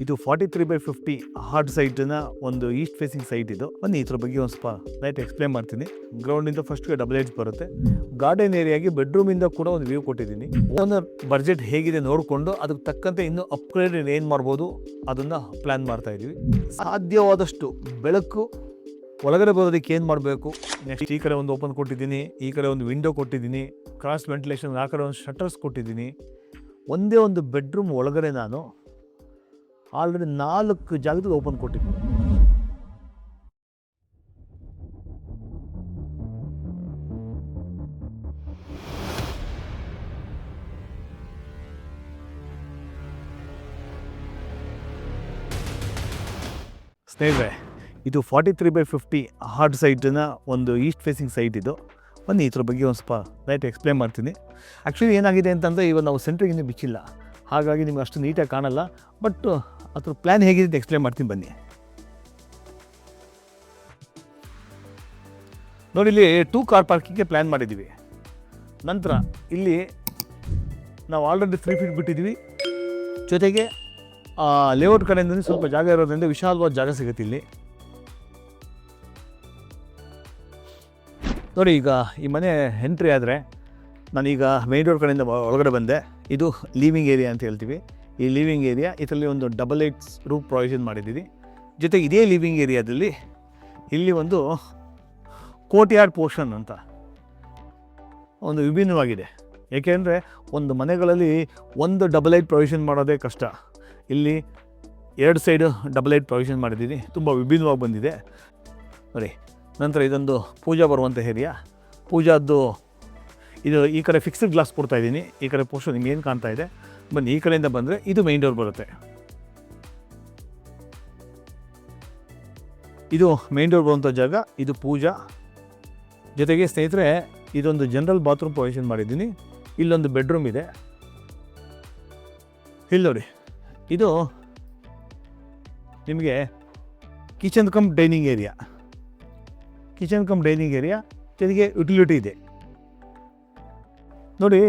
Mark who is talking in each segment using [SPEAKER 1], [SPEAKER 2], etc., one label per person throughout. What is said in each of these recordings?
[SPEAKER 1] ಇದು 43/50 ಹಾರ್ಡ್ ಸೈಟ್ನ ಒಂದು East facing site ಇದು. ಬನ್ನಿ ಇದ್ರ ಬಗ್ಗೆ ಒಂದು ಸ್ವಲ್ಪ ಲೈಟ್ ಎಕ್ಸ್ಪ್ಲೇನ್ ಮಾಡ್ತೀನಿ. ಗ್ರೌಂಡಿಂದ ಫಸ್ಟ್ಗೆ ಡಬಲ್ ಏಜ್ ಬರುತ್ತೆ. ಗಾರ್ಡನ್ ಏರಿಯಾಗೆ ಬೆಡ್ರೂಮಿಂದ ಕೂಡ ಒಂದು ವ್ಯೂ ಕೊಟ್ಟಿದ್ದೀನಿ. ಓನರ್ ಬಡ್ಜೆಟ್ ಹೇಗಿದೆ ನೋಡಿಕೊಂಡು ಅದಕ್ಕೆ ತಕ್ಕಂತೆ ಇನ್ನೂ ಅಪ್ಗ್ರೇಡ್ ಏನು ಮಾಡ್ಬೋದು ಅದನ್ನು ಪ್ಲ್ಯಾನ್ ಮಾಡ್ತಾ ಇದ್ದೀವಿ. ಸಾಧ್ಯವಾದಷ್ಟು ಬೆಳಕು ಒಳಗಡೆ ಬರೋದಕ್ಕೆ ಏನು ಮಾಡಬೇಕು, ನೆಕ್ಸ್ಟ್ ಈ ಕಡೆ ಒಂದು ಓಪನ್ ಕೊಟ್ಟಿದ್ದೀನಿ, ಈ ಕಡೆ ಒಂದು ವಿಂಡೋ ಕೊಟ್ಟಿದ್ದೀನಿ, ಕ್ರಾಸ್ ವೆಂಟಿಲೇಷನ್ ಆ ಕಡೆ ಒಂದು ಶಟರ್ಸ್ ಕೊಟ್ಟಿದ್ದೀನಿ. ಒಂದೇ ಒಂದು ಬೆಡ್ರೂಮ್ ಒಳಗಡೆ ನಾನು ಆಲ್ರೆಡಿ 4 ಜಾಗದಲ್ಲಿ ಓಪನ್ ಕೊಟ್ಟಿದ್ದೀನಿ. ಸ್ನೇಹಿತರೆ, ಇದು 43/50 ಹಾರ್ಡ್ ಸೈಟ್ನ ಒಂದು ಈಸ್ಟ್ ಫೇಸಿಂಗ್ ಸೈಟ್ ಇದು. ಬನ್ನಿ ಇದ್ರ ಬಗ್ಗೆ ಒಂದು ಸ್ವಲ್ಪ ಲೈಟ್ ಎಕ್ಸ್ಪ್ಲೇನ್ ಮಾಡ್ತೀನಿ. ಆ್ಯಕ್ಚುಲಿ ಏನಾಗಿದೆ ಅಂತಂದರೆ ಇವಾಗ ನಾವು ಸೆಂಟ್ರಿಗೆ ಇನ್ನೂ ಬಿಚ್ಚಿಲ್ಲ, ಹಾಗಾಗಿ ನಿಮ್ಗೆ ಅಷ್ಟು ನೀಟಾಗಿ ಕಾಣಲ್ಲ. ಬಟ್ ಅದ್ರ ಪ್ಲ್ಯಾನ್ ಹೇಗಿದೆ ಅಂತ ಎಕ್ಸ್ಪ್ಲೇನ್ ಮಾಡ್ತೀನಿ ಬನ್ನಿ. ನೋಡಿ, ಇಲ್ಲಿ 2 ಕಾರ್ ಪಾರ್ಕಿಂಗ್ಗೆ ಪ್ಲ್ಯಾನ್ ಮಾಡಿದ್ದೀವಿ. ನಂತರ ಇಲ್ಲಿ ನಾವು ಆಲ್ರೆಡಿ 3 ಫೀಟ್ ಬಿಟ್ಟಿದ್ದೀವಿ. ಜೊತೆಗೆ ಲೇಔಟ್ ಕಡೆಯಿಂದ ಸ್ವಲ್ಪ ಜಾಗ ಇರೋದ್ರಿಂದ ವಿಶಾಲವಾದ ಜಾಗ ಸಿಗುತ್ತೆ ಇಲ್ಲಿ. ನೋಡಿ, ಈಗ ಈ ಮನೆ ಎಂಟ್ರಿ ಆದರೆ ನಾನೀಗ ಮೇನ್ ರೋಡ್ ಕಡೆಯಿಂದ ಒಳಗಡೆ ಬಂದೆ. ಇದು ಲಿವಿಂಗ್ ಏರಿಯಾ ಅಂತ ಹೇಳ್ತೀವಿ. ಈ ಲಿವಿಂಗ್ ಏರಿಯಾ ಇದರಲ್ಲಿ ಒಂದು ಡಬಲ್ ಏಟ್ಸ್ ರೂಮ್ ಪ್ರೊವಿಷನ್ ಮಾಡಿದ್ದೀವಿ. ಜೊತೆಗೆ ಇದೇ ಲಿವಿಂಗ್ ಏರಿಯಾದಲ್ಲಿ ಇಲ್ಲಿ ಒಂದು ಕೋರ್ಟ್ಯಾರ್ಡ್ ಪೋರ್ಷನ್ ಅಂತ ಒಂದು ವಿಭಿನ್ನವಾಗಿದೆ. ಏಕೆಂದರೆ ಒಂದು ಮನೆಗಳಲ್ಲಿ ಒಂದು ಡಬಲ್ ಏಟ್ ಪ್ರೊವಿಷನ್ ಮಾಡೋದೇ ಕಷ್ಟ. ಇಲ್ಲಿ 2 ಸೈಡು ಡಬಲ್ ಏಟ್ ಪ್ರೊವಿಷನ್ ಮಾಡಿದ್ದೀನಿ. ತುಂಬ ವಿಭಿನ್ನವಾಗಿ ಬಂದಿದೆ ನೋಡಿ. ನಂತರ ಇದೊಂದು ಪೂಜಾ ಬರುವಂಥ ಏರಿಯಾ. ಪೂಜಾದ್ದು ಇದು ಈ ಕಡೆ ಫಿಕ್ಸ್ಡ್ ಗ್ಲಾಸ್ ಕೊಡ್ತಾಯಿದ್ದೀನಿ. ಈ ಕಡೆ ಪೋರ್ಷನ್ ನಿಮ್ಗೆ ಏನು ಕಾಣ್ತಾ ಇದೆ. ಬನ್ನಿ, ಈ ಕಡೆಯಿಂದ ಬಂದರೆ ಇದು ಮೈನ್ ಡೋರ್ ಬರುತ್ತೆ. ಇದು ಮೈನ್ ಡೋರ್ ಬರುವಂಥ ಜಾಗ. ಇದು ಪೂಜಾ. ಜೊತೆಗೆ ಸ್ನೇಹಿತರೆ, ಇದೊಂದು ಜನರಲ್ ಬಾತ್ರೂಮ್ ಪ್ರೊವಿಷನ್ ಮಾಡಿದ್ದೀನಿ. ಇಲ್ಲೊಂದು ಬೆಡ್ರೂಮ್ ಇದೆ. ಇಲ್ಲಿ ನೋಡಿ, ಇದು ನಿಮಗೆ ಕಿಚನ್ ಕಮ್ ಡೈನಿಂಗ್ ಏರಿಯಾ. ಜೊತೆಗೆ ಯುಟಿಲಿಟಿ ಇದೆ ನೋಡಿ.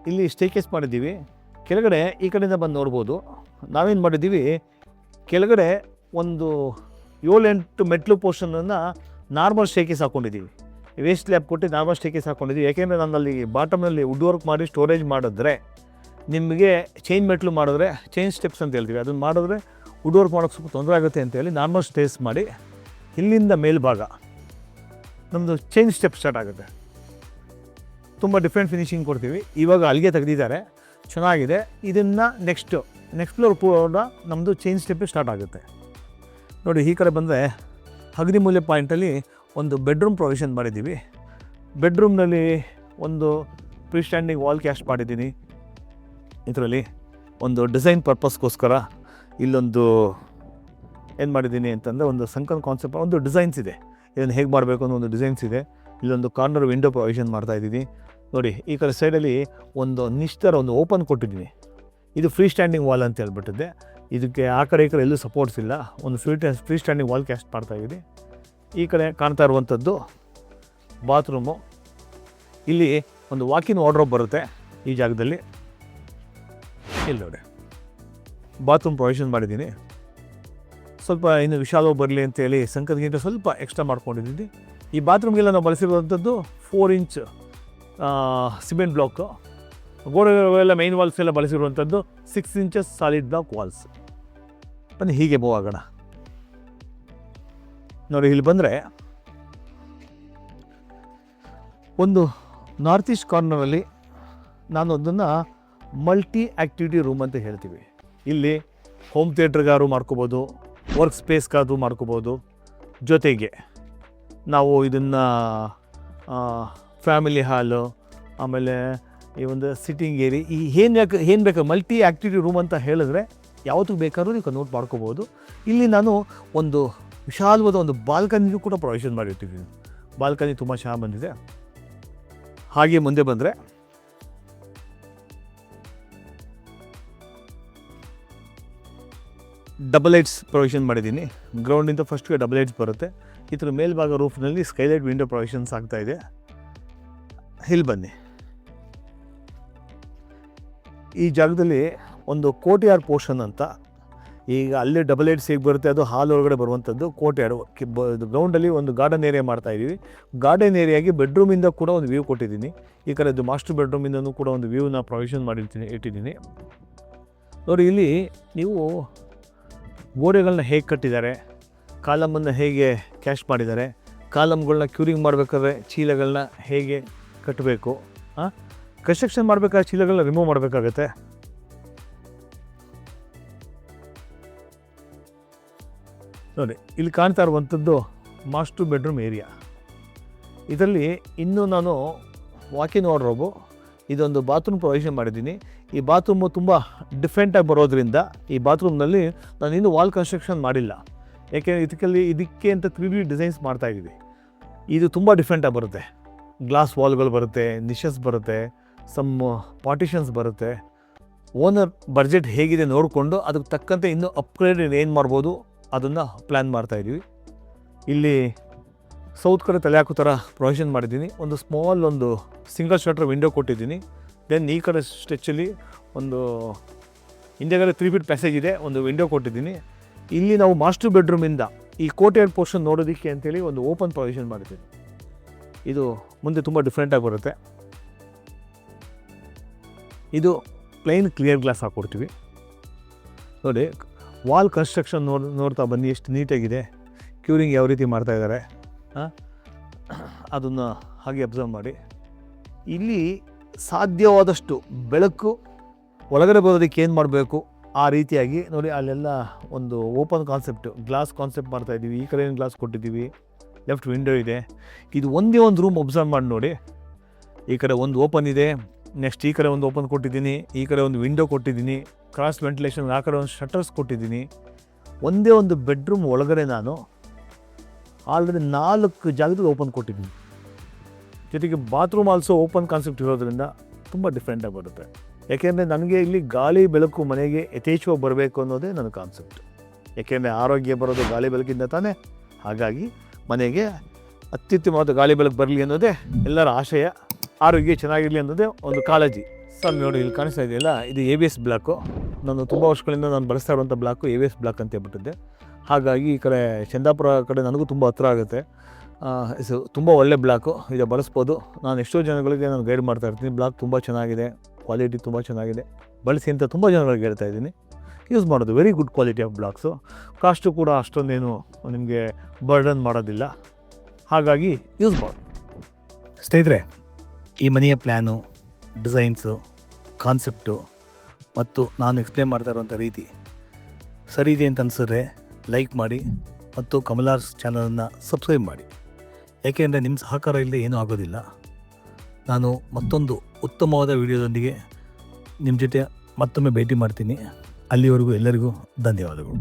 [SPEAKER 1] ಇಲ್ಲಿ ಸ್ಟೇಕೇಸ್ ಮಾಡಿದ್ದೀವಿ. ಕೆಳಗಡೆ ಈ ಕಡೆಯಿಂದ ಬಂದು ನೋಡ್ಬೋದು. ನಾವೇನು ಮಾಡಿದ್ದೀವಿ, ಕೆಳಗಡೆ ಒಂದು 7-8 ಮೆಟ್ಲು ಪೋರ್ಷನನ್ನು ನಾರ್ಮಲ್ ಸ್ಟೇಕೇಸ್ ಹಾಕ್ಕೊಂಡಿದ್ದೀವಿ. ವೇಸ್ಟ್ ಲ್ಯಾಬ್ ಕೊಟ್ಟು ನಾರ್ಮಲ್ ಸ್ಟೇಕೇಸ್ ಹಾಕ್ಕೊಂಡಿದ್ದೀವಿ. ಯಾಕೆಂದರೆ ನನ್ನಲ್ಲಿ ಬಾಟಮ್ನಲ್ಲಿ ವುಡ್ ವರ್ಕ್ ಮಾಡಿ ಸ್ಟೋರೇಜ್ ಮಾಡಿದ್ರೆ ನಿಮಗೆ ಚೈನ್ ಮೆಟ್ಲು ಮಾಡಿದ್ರೆ, ಚೈನ್ ಸ್ಟೆಪ್ಸ್ ಅಂತ ಹೇಳ್ತೀವಿ, ಅದನ್ನು ಮಾಡಿದ್ರೆ ವುಡ್ ವರ್ಕ್ ಮಾಡೋಕ್ಕೆ ಸ್ವಲ್ಪ ತೊಂದರೆ ಆಗುತ್ತೆ ಅಂತೇಳಿ ನಾರ್ಮಲ್ ಸ್ಟೇಸ್ ಮಾಡಿ ಇಲ್ಲಿಂದ ಮೇಲ್ಭಾಗ ನಮ್ಮದು ಚೈನ್ ಸ್ಟೆಪ್ ಸ್ಟಾರ್ಟ್ ಆಗುತ್ತೆ. ತುಂಬ ಡಿಫ್ರೆಂಟ್ ಫಿನಿಶಿಂಗ್ ಕೊಡ್ತೀವಿ. ಇವಾಗ ಅಲ್ಲಿಗೆ ತೆಗೆದಿದ್ದಾರೆ, ಚೆನ್ನಾಗಿದೆ. ಇದನ್ನು ನೆಕ್ಸ್ಟ್ ಫ್ಲೋರ್ ಕೂಡ ನಮ್ಮದು ಚೈನ್ ಸ್ಟೆಪ್ ಸ್ಟಾರ್ಟ್ ಆಗುತ್ತೆ ನೋಡಿ. ಈ ಕಡೆ ಬಂದರೆ ಅಗ್ನಿಮೂಲ್ಯ ಪಾಯಿಂಟಲ್ಲಿ ಒಂದು ಬೆಡ್ರೂಮ್ ಪ್ರೊವಿಷನ್ ಮಾಡಿದ್ದೀವಿ. ಬೆಡ್ರೂಮ್ನಲ್ಲಿ ಒಂದು ಫ್ರೀ ಸ್ಟ್ಯಾಂಡಿಂಗ್ ವಾಲ್ ಕ್ಯಾಸ್ಟ್ ಮಾಡಿದ್ದೀನಿ. ಇದರಲ್ಲಿ ಒಂದು ಡಿಸೈನ್ ಪರ್ಪಸ್ಗೋಸ್ಕರ ಇಲ್ಲೊಂದು ಏನು ಮಾಡಿದ್ದೀನಿ ಅಂತಂದರೆ ಒಂದು ಸಂಕನ್ ಕಾನ್ಸೆಪ್ಟ್, ಒಂದು ಡಿಸೈನ್ಸ್ ಇದೆ. ಇದನ್ನು ಹೇಗೆ ಮಾಡಬೇಕು ಅನ್ನೋ ಒಂದು ಡಿಸೈನ್ಸ್ ಇದೆ. ಇಲ್ಲೊಂದು ಕಾರ್ನರ್ ವಿಂಡೋ ಪ್ರೊವಿಷನ್ ಮಾಡ್ತಾಯಿದ್ದೀನಿ ನೋಡಿ. ಈ ಕಡೆ ಸೈಡಲ್ಲಿ ಒಂದು ನಿಶ್ತರ ಒಂದು ಓಪನ್ ಕೊಟ್ಟಿದ್ದೀನಿ. ಇದು ಫ್ರೀ ಸ್ಟ್ಯಾಂಡಿಂಗ್ ವಾಲ್ ಅಂತ ಹೇಳ್ಬಿಟ್ಟಿದ್ದೆ. ಇದಕ್ಕೆ ಆ ಕಡೆ ಈ ಕಡೆ ಎಲ್ಲೂ ಸಪೋರ್ಟ್ಸ್ ಇಲ್ಲ. ಒಂದು ಫ್ರೀ ಸ್ಟ್ಯಾಂಡಿಂಗ್ ವಾಲ್ ಕ್ಯಾಸ್ಟ್ ಮಾಡ್ತಾಯಿದ್ದೀನಿ. ಈ ಕಡೆ ಕಾಣ್ತಾ ಇರುವಂಥದ್ದು ಬಾತ್ರೂಮು. ಇಲ್ಲಿ ಒಂದು ವಾಕಿನ್ ವಾರ್ಡ್ರೋಬ್ ಬರುತ್ತೆ ಈ ಜಾಗದಲ್ಲಿ. ಇಲ್ಲಿ ನೋಡಿ, ಬಾತ್ರೂಮ್ ಪ್ರೊವಿಷನ್ ಮಾಡಿದ್ದೀನಿ. ಸ್ವಲ್ಪ ಇನ್ನು ವಿಶಾಲವಾಗಿ ಬರಲಿ ಅಂತೇಳಿ ಸಂಕದ್ಗಿಂತ ಸ್ವಲ್ಪ ಎಕ್ಸ್ಟ್ರಾ ಮಾಡ್ಕೊಂಡಿದ್ದೀನಿ. ಈ ಬಾತ್ರೂಮ್ಗೆಲ್ಲ ನಾವು ಬಳಸಿರುವಂಥದ್ದು 4 ಇಂಚ್ ಸಿಮೆಂಟ್ ಬ್ಲಾಕು. ಗೋಡೆಗಳೆಲ್ಲ ಮೈನ್ ವಾಲ್ಸ್ ಎಲ್ಲ ಬಳಸಿರುವಂಥದ್ದು 6 ಇಂಚಸ್ ಸಾಲಿಡ್ ಬ್ಲಾಕ್ ವಾಲ್ಸ್. ಬನ್ನಿ ಹೀಗೆ ಮೂವ್ ಆಗೋಣ ನೋಡಿ. ಇಲ್ಲಿ ಬಂದರೆ ಒಂದು ನಾರ್ತ್ ಈಸ್ಟ್ ಕಾರ್ನರಲ್ಲಿ ನಾನು ಅದನ್ನು ಮಲ್ಟಿ ಆ್ಯಕ್ಟಿವಿಟಿ ರೂಮ್ ಅಂತ ಹೇಳ್ತೀವಿ. ಇಲ್ಲಿ ಹೋಮ್ ಥಿಯೇಟ್ರಿಗಾದ್ರು ಮಾಡ್ಕೋಬೋದು, ವರ್ಕ್ ಸ್ಪೇಸ್ಗಾದ್ರು ಮಾಡ್ಕೋಬೋದು. ಜೊತೆಗೆ ನಾವು ಇದನ್ನು ಫ್ಯಾಮಿಲಿ ಹಾಲು, ಆಮೇಲೆ ಈ ಒಂದು ಸಿಟ್ಟಿಂಗ್ ಏರಿ, ಈ ಏನು ಬೇಕು ಮಲ್ಟಿ ಆ್ಯಕ್ಟಿವಿಟಿ ರೂಮ್ ಅಂತ ಹೇಳಿದ್ರೆ ಯಾವತ್ತೂ ಬೇಕಾದ್ರೂ ನೀವು ಕನ್ವರ್ಟ್ ಮಾಡ್ಕೋಬೋದು. ಇಲ್ಲಿ ನಾನು ಒಂದು ವಿಶಾಲವಾದ ಒಂದು ಬಾಲ್ಕನಿಗೂ ಕೂಡ ಪ್ರೊವಿಷನ್ ಮಾಡಿರ್ತೀವಿ. ಬಾಲ್ಕನಿ ತುಂಬ ಚೆನ್ನಾಗಿ ಬಂದಿದೆ. ಹಾಗೆ ಮುಂದೆ ಬಂದರೆ ಡಬಲ್ ಏಟ್ಸ್ ಪ್ರೊವಿಷನ್ ಮಾಡಿದ್ದೀನಿ. ಗ್ರೌಂಡಿಂದ ಫಸ್ಟ್ಗೆ ಡಬಲ್ ಏಟ್ಸ್ ಬರುತ್ತೆ. ಇದರ ಮೇಲ್ಭಾಗ ರೂಫ್ನಲ್ಲಿ ಸ್ಕೈಲೈಟ್ ವಿಂಡೋ ಪ್ರೊವಿಷನ್ಸ್ ಆಗ್ತಾಯಿದೆ. ಇಲ್ಲಿ ಬನ್ನಿ, ಈ ಜಾಗದಲ್ಲಿ ಒಂದು ಕೋರ್ಟ್ಯಾರ್ಡ್ ಪೋರ್ಷನ್ ಅಂತ ಈಗ ಅಲ್ಲಿ ಡಬಲ್ ಏಟ್ ಹೇಗೆ ಬರುತ್ತೆ ಅದು ಹಾಲ್ ಒಳಗಡೆ ಬರುವಂಥದ್ದು ಕೋಟೆ ಗ್ರೌಂಡಲ್ಲಿ ಒಂದು ಗಾರ್ಡನ್ ಏರಿಯಾ ಮಾಡ್ತಾಯಿದ್ದೀವಿ. ಗಾರ್ಡನ್ ಏರಿಯಾಗೆ ಬೆಡ್ರೂಮಿಂದ ಕೂಡ ಒಂದು ವ್ಯೂ ಕೊಟ್ಟಿದ್ದೀನಿ. ಈ ಕಡೆದು ಮಾಸ್ಟರ್ ಬೆಡ್ರೂಮಿಂದನೂ ಕೂಡ ಒಂದು ವ್ಯೂನ ಪ್ರೊವಿಷನ್ ಇಟ್ಟಿದ್ದೀನಿ. ನೋಡಿ ಇಲ್ಲಿ ನೀವು ಗೋಡೆಗಳನ್ನ ಹೇಗೆ ಕಟ್ಟಿದ್ದಾರೆ, ಕಾಲಮನ್ನು ಹೇಗೆ ಕ್ಯಾಶ್ ಮಾಡಿದ್ದಾರೆ, ಕಾಲಮ್ಗಳನ್ನ ಕ್ಯೂರಿಂಗ್ ಮಾಡಬೇಕಾದ್ರೆ ಚೀಲಗಳನ್ನ ಹೇಗೆ ಕಟ್ಟಬೇಕು, ಕನ್ಸ್ಟ್ರಕ್ಷನ್ ಮಾಡಬೇಕಾದ್ರೆ ಚೀಲಗಳನ್ನ ರಿಮೂವ್ ಮಾಡಬೇಕಾಗತ್ತೆ. ನೋಡಿ ಇಲ್ಲಿ ಕಾಣ್ತಾ ಇರುವಂಥದ್ದು ಮಾಸ್ಟರ್ ಬೆಡ್ರೂಮ್ ಏರಿಯಾ. ಇದರಲ್ಲಿ ಇನ್ನೂ ನಾನು ವಾಕಿನ್ ವಾರ್ಡ್ರೋಬು ಇದೊಂದು ಬಾತ್ರೂಮ್ ಪ್ರೊವಿಷನ್ ಮಾಡಿದ್ದೀನಿ. ಈ ಬಾತ್ರೂಮು ತುಂಬ ಡಿಫ್ರೆಂಟಾಗಿ ಬರೋದ್ರಿಂದ ಈ ಬಾತ್ರೂಮ್ನಲ್ಲಿ ನಾನು ಇನ್ನೂ ವಾಲ್ ಕನ್ಸ್ಟ್ರಕ್ಷನ್ ಮಾಡಿಲ್ಲ. ಯಾಕೆಂದರೆ ಇದಕ್ಕೆ ಅಂತ 3D ಡಿಸೈನ್ಸ್ ಮಾಡ್ತಾಯಿದ್ದೀವಿ. ಇದು ತುಂಬ ಡಿಫ್ರೆಂಟಾಗಿ ಬರುತ್ತೆ. ಗ್ಲಾಸ್ ವಾಲ್ಗಳು ಬರುತ್ತೆ, ನಿಶಸ್ ಬರುತ್ತೆ, ಸಮ್ ಪಾರ್ಟಿಷನ್ಸ್ ಬರುತ್ತೆ. ಓನರ್ ಬಡ್ಜೆಟ್ ಹೇಗಿದೆ ನೋಡಿಕೊಂಡು ಅದಕ್ಕೆ ತಕ್ಕಂತೆ ಇನ್ನೂ ಅಪ್ಗ್ರೇಡ್ ಏನು ಮಾಡ್ಬೋದು ಅದನ್ನು ಪ್ಲ್ಯಾನ್ ಮಾಡ್ತಾಯಿದ್ದೀವಿ. ಇಲ್ಲಿ ಸೌತ್ ಕಡೆ ತಲೆ ಹಾಕೋ ಥರ ಪ್ರೊವಿಷನ್ ಮಾಡಿದ್ದೀನಿ. ಒಂದು ಸ್ಮಾಲ್ ಒಂದು ಸಿಂಗಲ್ ಶಟರ್ ವಿಂಡೋ ಕೊಟ್ಟಿದ್ದೀನಿ. ದೆನ್ ಈ ಕಡೆ ಸ್ಟೆಚ್ಚಲ್ಲಿ ಒಂದು ಹಿಂದೆಗಡೆ 3 ಫೀಟ್ ಪ್ಯಾಸೇಜ್ ಇದೆ, ಒಂದು ವಿಂಡೋ ಕೊಟ್ಟಿದ್ದೀನಿ. ಇಲ್ಲಿ ನಾವು ಮಾಸ್ಟರ್ ಬೆಡ್ರೂಮಿಂದ ಈ ಕೋಟೆಡ್ ಪೋರ್ಷನ್ ನೋಡೋದಕ್ಕೆ ಅಂತೇಳಿ ಒಂದು ಓಪನ್ ಪ್ರೊವಿಷನ್ ಮಾಡಿದ್ದೀನಿ. ಇದು ಮುಂದೆ ತುಂಬ ಡಿಫ್ರೆಂಟಾಗಿ ಬರುತ್ತೆ. ಇದು ಪ್ಲೈನ್ ಕ್ಲಿಯರ್ ಗ್ಲಾಸ್ ಹಾಕ್ಕೊಡ್ತೀವಿ. ನೋಡಿ ವಾಲ್ ಕನ್ಸ್ಟ್ರಕ್ಷನ್ ನೋಡ್ತಾ ಬನ್ನಿ ಎಷ್ಟು ನೀಟಾಗಿದೆ. ಕ್ಯೂರಿಂಗ್ ಯಾವ ರೀತಿ ಮಾಡ್ತಾಯಿದ್ದಾರೆ ಅದನ್ನು ಹಾಗೆ ಅಬ್ಸರ್ವ್ ಮಾಡಿ. ಇಲ್ಲಿ ಸಾಧ್ಯವಾದಷ್ಟು ಬೆಳಕು ಒಳಗಡೆ ಬರೋದಕ್ಕೆ ಏನು ಮಾಡಬೇಕು ಆ ರೀತಿಯಾಗಿ ನೋಡಿ. ಅಲ್ಲೆಲ್ಲ ಒಂದು ಓಪನ್ ಕಾನ್ಸೆಪ್ಟು ಗ್ಲಾಸ್ ಕಾನ್ಸೆಪ್ಟ್ ಮಾಡ್ತಾಯಿದ್ದೀವಿ. ಈ ಕಡೆ ಏನು ಗ್ಲಾಸ್ ಕೊಟ್ಟಿದ್ದೀವಿ, ಲೆಫ್ಟ್ ವಿಂಡೋ ಇದೆ. ಇದು ಒಂದೇ ಒಂದು ರೂಮ್ ಅಬ್ಸರ್ವ್ ಮಾಡಿ ನೋಡಿ. ಈ ಕಡೆ ಒಂದು ಓಪನ್ ಇದೆ, ನೆಕ್ಸ್ಟ್ ಈ ಕಡೆ ಒಂದು ಓಪನ್ ಕೊಟ್ಟಿದ್ದೀನಿ, ಈ ಕಡೆ ಒಂದು ವಿಂಡೋ ಕೊಟ್ಟಿದ್ದೀನಿ, ಕ್ರಾಸ್ ವೆಂಟಿಲೇಷನ್ ಆ ಕಡೆ ಒಂದು ಶಟರ್ಸ್ ಕೊಟ್ಟಿದ್ದೀನಿ. ಒಂದೇ ಒಂದು ಬೆಡ್ರೂಮ್ ಒಳಗಡೆ ನಾನು ಆಲ್ರೆಡಿ 4 ಜಾಗದಲ್ಲಿ ಓಪನ್ ಕೊಟ್ಟಿದ್ದೀನಿ. ಜೊತೆಗೆ ಬಾತ್ರೂಮ್ ಆಲ್ಸೋ ಓಪನ್ ಕಾನ್ಸೆಪ್ಟ್ ಇರೋದ್ರಿಂದ ತುಂಬ ಡಿಫ್ರೆಂಟಾಗಿ ಬರುತ್ತೆ. ಯಾಕೆಂದರೆ ನನಗೆ ಇಲ್ಲಿ ಗಾಳಿ ಬೆಳಕು ಮನೆಗೆ ಯಥೇಚ್ಛವಾಗಿ ಬರಬೇಕು ಅನ್ನೋದೇ ನನ್ನ ಕಾನ್ಸೆಪ್ಟ್. ಯಾಕೆಂದರೆ ಆರೋಗ್ಯ ಬರೋದು ಗಾಳಿ ಬೆಳಕಿಂದ ತಾನೇ. ಹಾಗಾಗಿ ಮನೆಗೆ ಅತ್ಯುತ್ತಮವಾದ ಗಾಳಿ ಬೆಳಕು ಬರಲಿ ಅನ್ನೋದೇ ಎಲ್ಲರ ಆಶಯ. ಆರೋಗ್ಯ ಚೆನ್ನಾಗಿರಲಿ ಅನ್ನೋದೇ ಒಂದು ಕಾಳಜಿ. ಸರ್ ನೋಡಿ ಇಲ್ಲಿ ಕಾಣಿಸ್ತಾ ಇದೆಯಲ್ಲ, ಇದು ABS ಬ್ಲಾಕು. ನಾನು ತುಂಬ ವರ್ಷಗಳಿಂದ ನಾನು ಬಳಸ್ತಾ ಇರುವಂಥ ಬ್ಲಾಕು ABS ಬ್ಲಾಕ್ ಅಂತ ಹೇಳ್ಬಿಟ್ಟಿದ್ದೆ. ಹಾಗಾಗಿ ಈ ಕಡೆ ಚಂದಾಪುರ ಕಡೆ ನನಗೂ ತುಂಬ ಹತ್ರ ಆಗುತ್ತೆ. ತುಂಬ ಒಳ್ಳೆ ಬ್ಲಾಕು, ಇದು ಬಳಸ್ಬೋದು. ನಾನು ಎಷ್ಟೋ ಜನಗಳಿಗೆ ನಾನು ಗೈಡ್ ಮಾಡ್ತಾ ಇರ್ತೀನಿ. ಬ್ಲಾಕ್ ತುಂಬ ಚೆನ್ನಾಗಿದೆ, ಕ್ವಾಲಿಟಿ ತುಂಬ ಚೆನ್ನಾಗಿದೆ, ಬಳಸಿ ಅಂತ ತುಂಬ ಜನಗಳಿಗೆ ಹೇಳ್ತಾ ಇದ್ದೀನಿ. ಯೂಸ್ ಮಾಡೋದು very good quality of blocks. Cost ಕೂಡ ಅಷ್ಟೊಂದೇನು ನಿಮಗೆ ಬರ್ಡನ್ ಮಾಡೋದಿಲ್ಲ. ಹಾಗಾಗಿ ಯೂಸ್ ಮಾಡಿ. ಸ್ನೇಹಿತರೆ, ಈ ಮನೆಯ ಪ್ಲ್ಯಾನು, ಡಿಸೈನ್ಸು, ಕಾನ್ಸೆಪ್ಟು ಮತ್ತು ನಾನು ಎಕ್ಸ್ಪ್ಲೇನ್ ಮಾಡ್ತಾ ಇರುವಂಥ ರೀತಿ ಸರಿ ಇದೆ ಅಂತ ಅನಿಸಿದ್ರೆ ಲೈಕ್ ಮಾಡಿ ಮತ್ತು ಕಮಲಾರ್ಸ್ ಚಾನಲನ್ನು ಸಬ್ಸ್ಕ್ರೈಬ್ ಮಾಡಿ. ಏಕೆಂದರೆ ನಿಮ್ಮ ಸಹಕಾರ ಇಲ್ಲದೆ ಏನೂ ಆಗೋದಿಲ್ಲ. ನಾನು ಮತ್ತೊಂದು ಉತ್ತಮವಾದ ವಿಡಿಯೋದೊಂದಿಗೆ ನಿಮ್ಮ ಜೊತೆ ಮತ್ತೊಮ್ಮೆ ಭೇಟಿ ಮಾಡ್ತೀನಿ. ಅಲ್ಲಿವರೆಗೂ ಎಲ್ಲರಿಗೂ ಧನ್ಯವಾದಗಳು.